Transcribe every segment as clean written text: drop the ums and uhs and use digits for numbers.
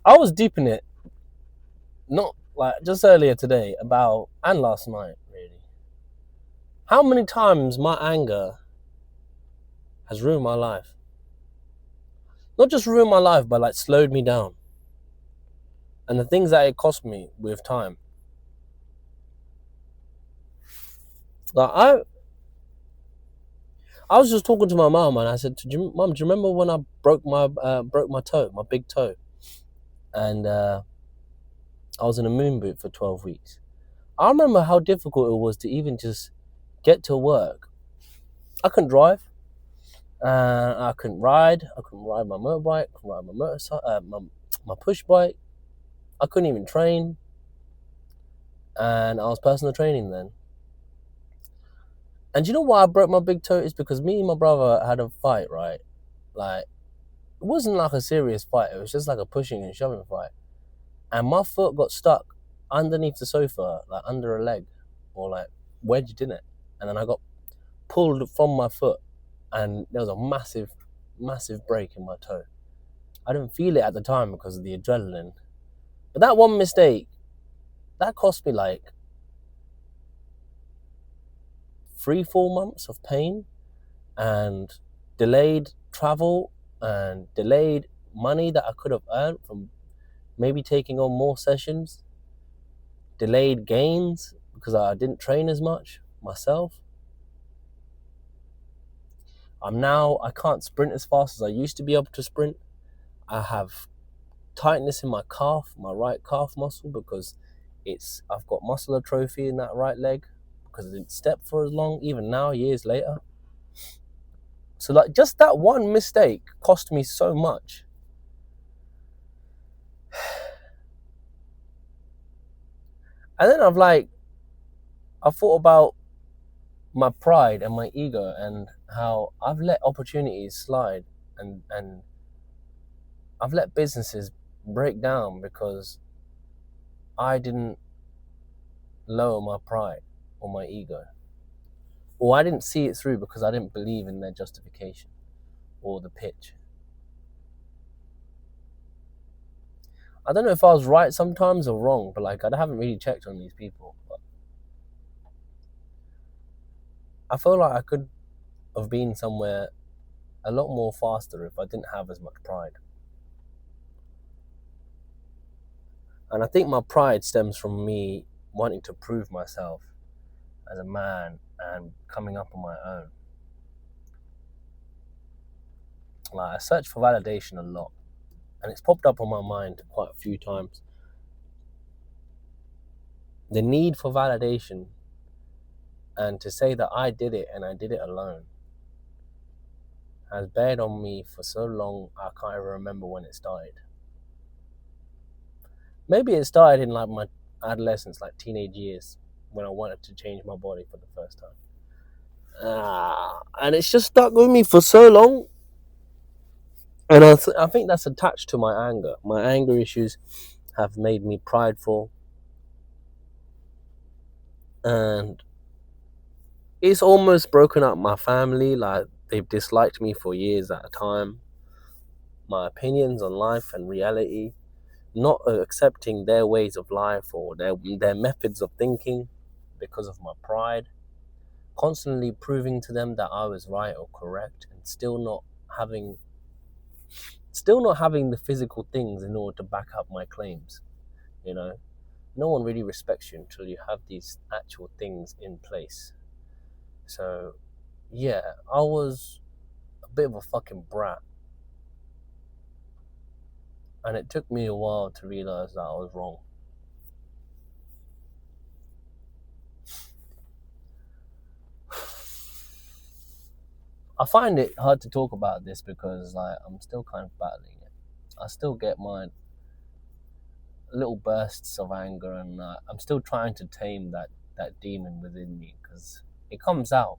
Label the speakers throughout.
Speaker 1: I was deep in it, not like just earlier today about and last night, really. How many times my anger has ruined my life? Not just ruined my life, but like slowed me down. And the things that it cost me with time. Like I was just talking to my mom and I said, "Mom, do you remember when I broke my toe, my big toe, and I was in a moon boot for 12 weeks. I remember how difficult it was to even just get to work. I couldn't drive. I couldn't ride. I couldn't ride my motorbike. I couldn't ride my motorcycle. My push bike. I couldn't even train. And I was personal training then. And you know why I broke my big toe? Is because me and my brother had a fight, right? Like it wasn't like a serious fight. It was just like a pushing and shoving fight. And my foot got stuck underneath the sofa, like under a leg, or like wedged in it. And then I got pulled from my foot, and there was a massive, massive break in my toe. I didn't feel it at the time because of the adrenaline. But that one mistake, that cost me like 3, 4 months of pain and delayed travel and delayed money that I could have earned from maybe taking on more sessions, delayed gains because I didn't train as much myself. I can't sprint as fast as I used to be able to sprint. I have tightness in my calf, my right calf muscle, because I've got muscle atrophy in that right leg because I didn't step for as long, even now, years later. So like just that one mistake cost me so much. And then I thought about my pride and my ego and how I've let opportunities slide and I've let businesses break down because I didn't lower my pride or my ego. Or I didn't see it through because I didn't believe in their justification or the pitch. I don't know if I was right sometimes or wrong, but like I haven't really checked on these people. But I feel like I could have been somewhere a lot more faster if I didn't have as much pride. And I think my pride stems from me wanting to prove myself as a man and coming up on my own. Like I search for validation a lot, and it's popped up on my mind quite a few times. The need for validation, and to say that I did it and I did it alone, has bared on me for so long I can't even remember when it started. Maybe it started in like my adolescence, like teenage years, when I wanted to change my body for the first time. And it's just stuck with me for so long. And I think that's attached to my anger. My anger issues have made me prideful. And it's almost broken up my family. Like they've disliked me for years at a time. My opinions on life and reality, not accepting their ways of life or their methods of thinking because of my pride, constantly proving to them that I was right or correct, and still not having the physical things in order to back up my claims. You know, no one really respects you until you have these actual things in place. So yeah, I was a bit of a fucking brat, and it took me a while to realize that I was wrong. I find it hard to talk about this because like I'm still kind of battling it. I still get my little bursts of anger, and I'm still trying to tame that demon within me because it comes out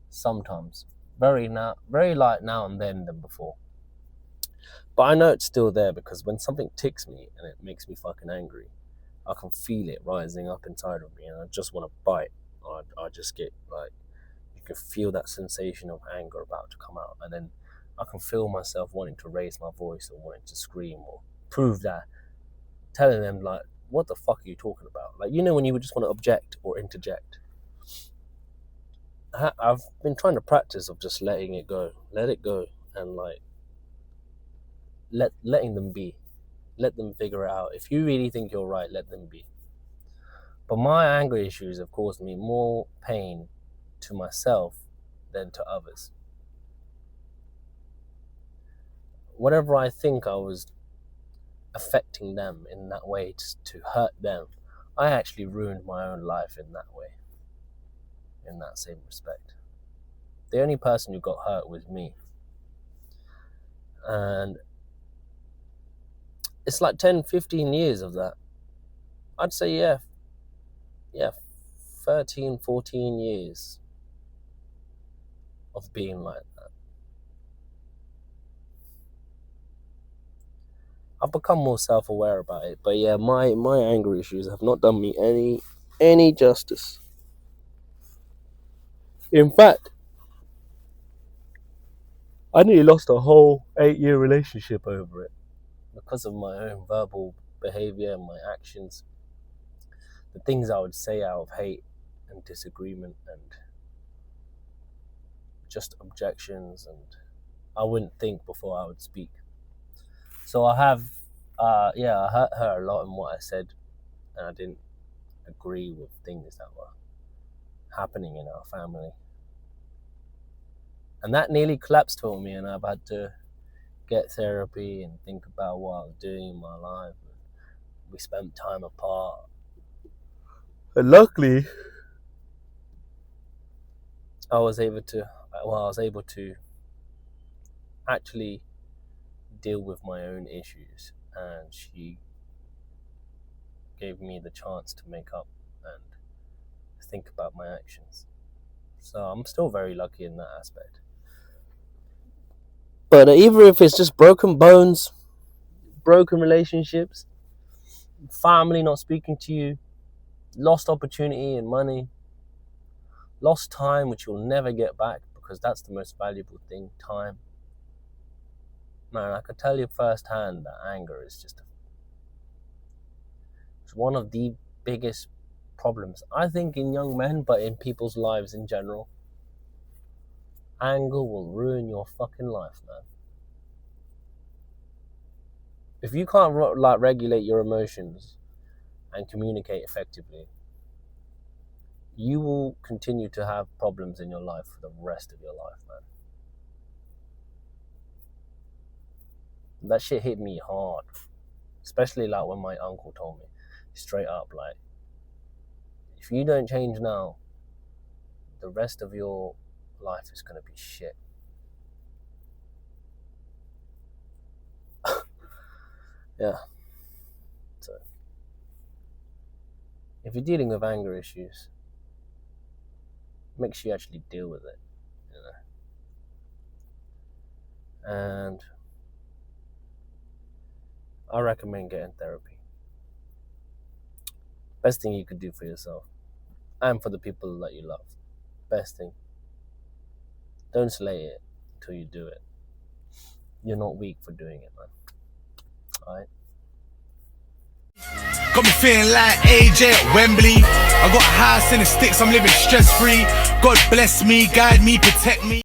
Speaker 1: sometimes, very light now and then than before. But I know it's still there because when something ticks me and it makes me fucking angry, I can feel it rising up inside of me, and I just want to bite. I just get like you can feel that sensation of anger about to come out, and then I can feel myself wanting to raise my voice or wanting to scream or prove that, telling them like, what the fuck are you talking about? Like, when you would just want to object or interject. I've been trying to practice of just letting it go, and like letting them be, let them figure it out. If you really think you're right, let them be. But my anger issues have caused me more pain to myself than to others. Whatever I think I was affecting them in that way to hurt them, I actually ruined my own life in that way, in that same respect. The only person who got hurt was me. And it's like 10, 15 years of that. I'd say, yeah, 13, 14 years of being like that. I've become more self-aware about it. But yeah, my anger issues have not done me any justice. In fact, I nearly lost a whole 8-year relationship over it because of my own verbal behavior and my actions. The things I would say out of hate and disagreement and just objections, and I wouldn't think before I would speak. So I have, I hurt her a lot in what I said, and I didn't agree with things that were happening in our family. And that nearly collapsed for me, and I've had to get therapy and think about what I was doing in my life. We spent time apart. And luckily, I was able to actually deal with my own issues, and she gave me the chance to make up and think about my actions. So I'm still very lucky in that aspect. But even if it's just broken bones, broken relationships, family not speaking to you, lost opportunity and money, lost time which you'll never get back, because that's the most valuable thing, time. Man, I can tell you firsthand that anger is it's one of the biggest problems, I think, in young men, but in people's lives in general. Anger will ruin your fucking life, man. If you can't regulate your emotions and communicate effectively, you will continue to have problems in your life for the rest of your life, man. That shit hit me hard, especially like when my uncle told me straight up, like, if you don't change now, the rest of your life is going to be shit. Yeah. So, if you're dealing with anger issues, make sure you actually deal with it, And I recommend getting therapy. Best thing you could do for yourself and for the people that you love. Best thing. Don't slay it till you do it. You're not weak for doing it, man. Alright?
Speaker 2: Got me feeling like AJ at Wembley. I got a house in the sticks, I'm living stress free. God bless me, guide me, protect me.